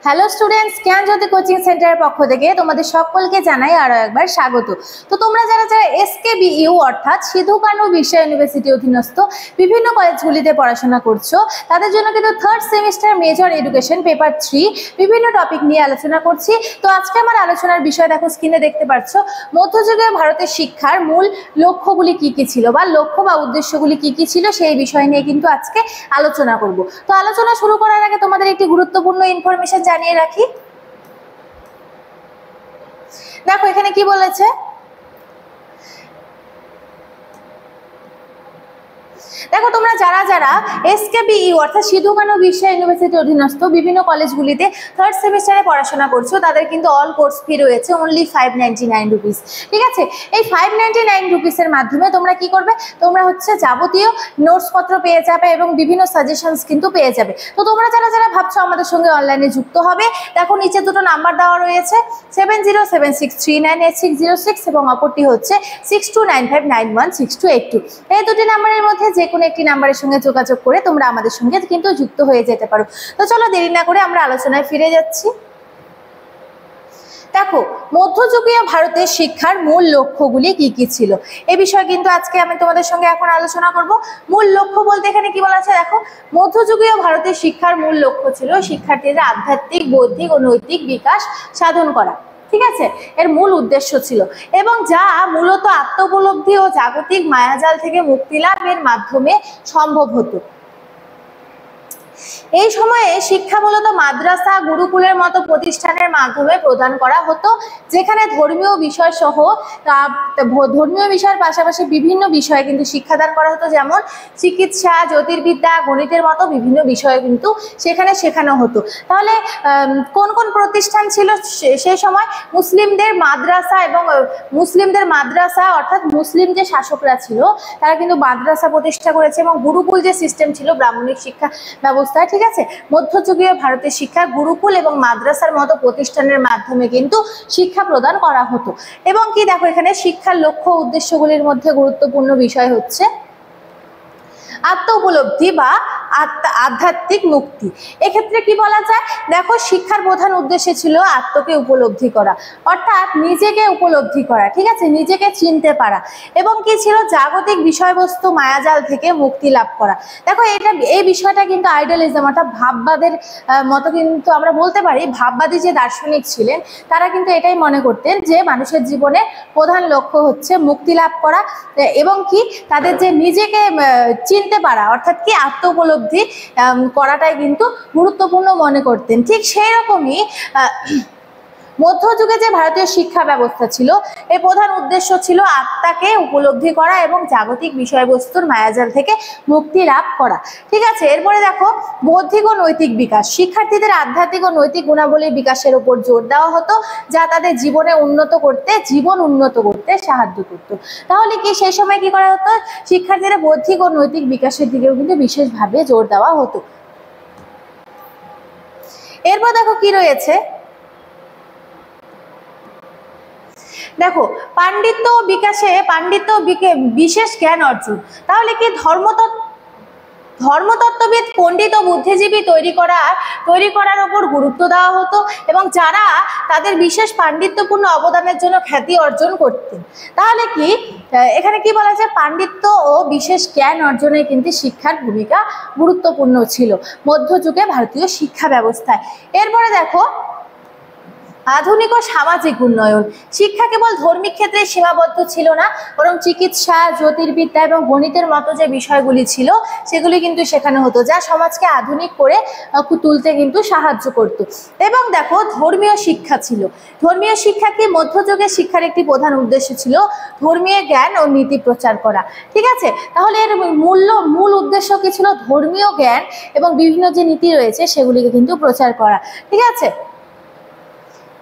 Hello students, জ্ঞানজ্যোতি coaching সেন্টারের পক্ষ থেকে তোমাদের সকলকে জানাই আরো একবার স্বাগত। তো তোমরা যারা যারা SKBU অর্থাৎ সিধু কানু বিশ্ব ইউনিভার্সিটি অধীনস্থ বিভিন্ন কলেজগুলিতে পড়াশোনা করছো, তাদের জন্য কিন্তু third semester major education paper 3 বিভিন্ন টপিক নিয়ে আলোচনা করছি। তো আজকে আমার আলোচনার বিষয় দেখো, স্ক্রিনে দেখতে পাচ্ছ, মধ্যযুগীয় ভারতের শিক্ষার মূল লক্ষ্যগুলি কি কি ছিল বা লক্ষ্য বা উদ্দেশ্যগুলি কি কি ছিল সেই বিষয় নিয়ে কিন্তু আজকে আলোচনা করব। তো আলোচনা শুরু করার আগে তোমাদের একটি গুরুত্বপূর্ণ ইনফরমেশন জানিয়ে রাখি। দেখো এখানে কি বলেছে, দেখো তোমরা যারা যারা SKBU অর্থাৎ সিধু কানু বিশ্ব ইউনিভার্সিটি অধীনস্থ বিভিন্ন কলেজগুলিতে থার্ড সেমিস্টারে পড়াশোনা করছো, তাদের কিন্তু অল কোর্স ফি রয়েছে অনলি 599 রুপিস। ঠিক আছে, এই 599 রুপিসের মাধ্যমে তোমরা কি করবে, তোমরা হচ্ছে যাবতীয় নোটসপত্র পেয়ে যাবে এবং বিভিন্ন সাজেশনস কিন্তু পেয়ে যাবে। তো তোমরা যারা যারা ভাবছো আমাদের সঙ্গে অনলাইনে যুক্ত হবে, দেখো নিচে দুটো নাম্বার দেওয়া রয়েছে, 7076398606 এবং অপরটি হচ্ছে 6295916282। এই দুটি নাম্বারের মধ্যে যে কোনো একটি নাম্বারের সঙ্গে যোগাযোগ করে তোমরা আমাদের সঙ্গে কিন্তু যুক্ত হয়ে যেতে পারো। তো চলো দেরি না করে আমরা আলোচনায় ফিরে যাচ্ছি। দেখো মধ্যযুগীয় ভারতের শিক্ষার মূল লক্ষ্যগুলি কি কি ছিল এ বিষয়ে কিন্তু আজকে আমি তোমাদের সঙ্গে এখন আলোচনা করব। মূল লক্ষ্য বলতে এখানে কি বলা আছে, দেখো মধ্যযুগীয় ভারতের শিক্ষার মূল লক্ষ্য ছিল শিক্ষার্থীদের আধ্যাত্মিক, বৌদ্ধিক ও নৈতিক বিকাশ সাধন করা। ঠিক আছে, এর মূল উদ্দেশ্য ছিল এবং যা মূলত আত্মোপলব্ধি ও জাগতিক মায়াজাল থেকে মুক্তি লাভের মাধ্যমে সম্ভব হতো। এই সময়ে শিক্ষা মূলত মাদ্রাসা, গুরুকুলের মতো প্রতিষ্ঠানের মাধ্যমে প্রদান করা হতো, যেখানে ধর্মীয় বিষয় সহ ধর্মীয় বিষয়ের পাশাপাশি বিভিন্ন বিষয়ে কিন্তু শিক্ষাদান করা হতো, যেমন চিকিৎসা, জ্যোতির্বিদ্যা, গণিতের মতো বিভিন্ন বিষয়ে কিন্তু সেখানে শেখানো হতো। তাহলে কোন কোন প্রতিষ্ঠান ছিল সেই সময়? মুসলিমদের মাদ্রাসা এবং মুসলিমদের মাদ্রাসা অর্থাৎ মুসলিম যে শাসকরা ছিল তারা কিন্তু মাদ্রাসা প্রতিষ্ঠা করেছে এবং গুরুকুল যে সিস্টেম ছিল ব্রাহ্মণিক শিক্ষা ব্যবস্থা। ঠিক আছে, মধ্যযুগীয় ভারতের শিক্ষা গুরুকুল এবং মাদ্রাসার মতো প্রতিষ্ঠানের মাধ্যমে কিন্তু শিক্ষা প্রদান করা হতো। এবং কি দেখো এখানে শিক্ষার লক্ষ্য উদ্দেশ্যগুলির মধ্যে গুরুত্বপূর্ণ বিষয় হচ্ছে আত্ম উপলব্ধি বা আধ্যাত্মিক মুক্তি। এক্ষেত্রে কি বলা যায়, দেখো শিক্ষার প্রধান উদ্দেশ্য ছিল আত্মকে উপলব্ধি করা অর্থাৎ নিজেকে উপলব্ধি করা। ঠিক আছে, নিজেকে চিনতে পারা এবং কি ছিল জাগতিক বিষয়বস্তু মায়াজাল থেকে মুক্তি লাভ করা। দেখো এই বিষয়টা কিন্তু আইডিয়ালিজম অর্থাৎ ভাববাদের মতো কিন্তু আমরা বলতে পারি, ভাববাদী যে দার্শনিক ছিলেন তারা কিন্তু এটাই মনে করতেন যে মানুষের জীবনে প্রধান লক্ষ্য হচ্ছে মুক্তি লাভ করা এবং কি তাদের যে নিজেকে চিনতে পারা অর্থাৎ কি আত্ম উপলব্ধি করাটাই কিন্তু গুরুত্বপূর্ণ মনে করতেন। ঠিক সেই রকমই মধ্যযুগে যে ভারতীয় শিক্ষা ব্যবস্থা ছিল এর প্রধান উদ্দেশ্য ছিল আত্মাকে উপলব্ধি করা এবং জাগতিক বিষয়বস্তুর মায়াজাল থেকে মুক্তি লাভ করা। ঠিক আছে, এরপরে দেখো বৌদ্ধিক ও নৈতিক বিকাশ। শিক্ষার্থীদের আধ্যাত্মিক ও নৈতিক গুণাবলীর বিকাশের উপর জোর দেওয়া হতো, যা তাদের জীবন উন্নত করতে সাহায্য করত। তাহলে কি সেই সময় কি করা হতো, শিক্ষার্থীদের বৌদ্ধিক ও নৈতিক বিকাশের দিকেও কিন্তু বিশেষভাবে জোর দেওয়া হতো। এরপর দেখো কি রয়েছে, দেখো পাণ্ডিত্য বিশেষ জ্ঞান অর্জন। তাহলে কি ধর্মতত্ত্ববিদ, পণ্ডিত ও বুদ্ধিজীবী তৈরি করার উপর গুরুত্ব দেওয়া হতো এবং যারা তাদের বিশেষ পাণ্ডিত্যপূর্ণ অবদানের জন্য খ্যাতি অর্জন করতেন। তাহলে কি এখানে কি বলা যায়, পাণ্ডিত্য ও বিশেষ জ্ঞান অর্জনে কিন্তু শিক্ষার ভূমিকা গুরুত্বপূর্ণ ছিল মধ্যযুগে ভারতীয় শিক্ষা ব্যবস্থায়। এরপরে দেখো আধুনিক ও সামাজিক উন্নয়ন। শিক্ষা কেবল ধর্মিক ক্ষেত্রে সীমাবদ্ধ ছিল না, বরং চিকিৎসা, জ্যোতির্বিদ্যা এবং গণিতের মতো যে বিষয়গুলি ছিল সেগুলি কিন্তু শেখানো হতো, যা সমাজকে আধুনিক করে তুলতে কিন্তু সাহায্য করত। এবং দেখো ধর্মীয় শিক্ষা ছিল। ধর্মীয় শিক্ষা কি মধ্যযুগের শিক্ষার একটি প্রধান উদ্দেশ্য ছিল ধর্মীয় জ্ঞান ও নীতি প্রচার করা। ঠিক আছে, তাহলে এর মূল উদ্দেশ্য কি ছিল, ধর্মীয় জ্ঞান এবং বিভিন্ন যে নীতি রয়েছে সেগুলিকে কিন্তু প্রচার করা। ঠিক আছে,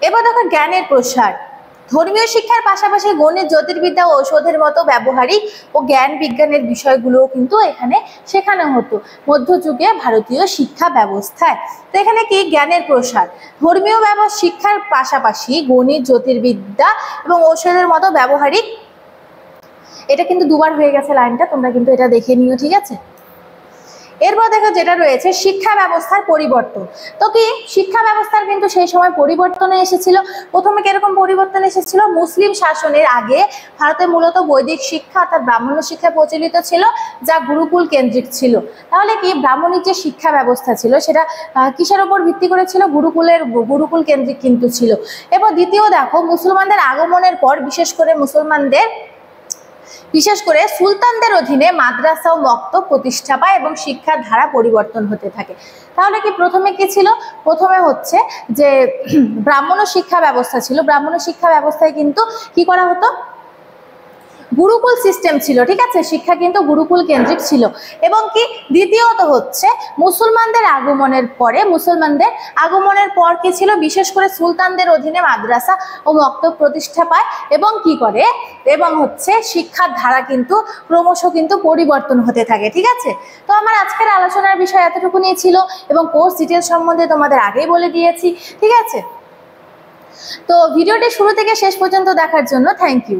এবার দেখো জ্ঞানের প্রসার। ধর্মীয় শিক্ষার পাশাপাশি গণিত, জ্যোতির্বিদ্যা ও ঔষধের মতো ব্যবহারিক ও জ্ঞান বিজ্ঞানের বিষয়গুলোও কিন্তু এখানে শেখানো হতো মধ্যযুগে ভারতীয় শিক্ষা ব্যবস্থায়। তো এখানে কি জ্ঞানের প্রসার, ধর্মীয় শিক্ষার পাশাপাশি গণিত, জ্যোতির্বিদ্যা এবং ঔষধের মতো ব্যবহারিক, এটা কিন্তু দুবার হয়ে গেছে লাইনটা, তোমরা কিন্তু এটা দেখে নিও। ঠিক আছে, এরপর দেখো যেটা রয়েছে শিক্ষা ব্যবস্থার পরিবর্তন। তো কি শিক্ষা ব্যবস্থার কিন্তু কিন্তু সেই সময় পরিবর্তনে এসেছিল। প্রথমে কিরকম পরিবর্তন এসেছিল? মুসলিম শাসনের আগে ভারতে মূলত বৈদিক শিক্ষা অর্থাৎ ব্রাহ্মণ শিক্ষা প্রচলিত ছিল, যা গুরুকুল কেন্দ্রিক ছিল। তাহলে কি ব্রাহ্মণিক যে শিক্ষা ব্যবস্থা ছিল সেটা কিসের উপর ভিত্তি করেছিল? গুরুকুল কেন্দ্রিক কিন্তু ছিল। এবং দ্বিতীয় দেখো, মুসলমানদের আগমনের পর বিশেষ করে সুলতানদের অধীনে মাদ্রাসা ও মক্তব প্রতিষ্ঠা পায় এবং শিক্ষার ধারা পরিবর্তন হতে থাকে। তাহলে কি প্রথমে কি ছিল? প্রথমে হচ্ছে যে ব্রাহ্মণ শিক্ষা ব্যবস্থা ছিল। ব্রাহ্মণ শিক্ষা ব্যবস্থায় কিন্তু কি করা হতো? গুরুকুল সিস্টেম ছিল, ঠিক আছে, শিক্ষা কিন্তু গুরুকুল কেন্দ্রিক ছিল। এবং কি দ্বিতীয়ত হচ্ছে মুসলমানদের আগমনের পর কি ছিল? বিশেষ করে সুলতানদের অধীনে মাদ্রাসা ও মক্তব প্রতিষ্ঠা পায় এবং কি করে, এবং হচ্ছে শিক্ষার ধারা কিন্তু ক্রমশ কিন্তু পরিবর্তন হতে থাকে। ঠিক আছে, তো আমার আজকের আলোচনার বিষয় এতটুকুনি ছিল এবং কোর্স ডিটেলস সম্বন্ধে তোমাদের আগেই বলে দিয়েছি। ঠিক আছে, তো ভিডিওটি শুরু থেকে শেষ পর্যন্ত দেখার জন্য থ্যাংক ইউ।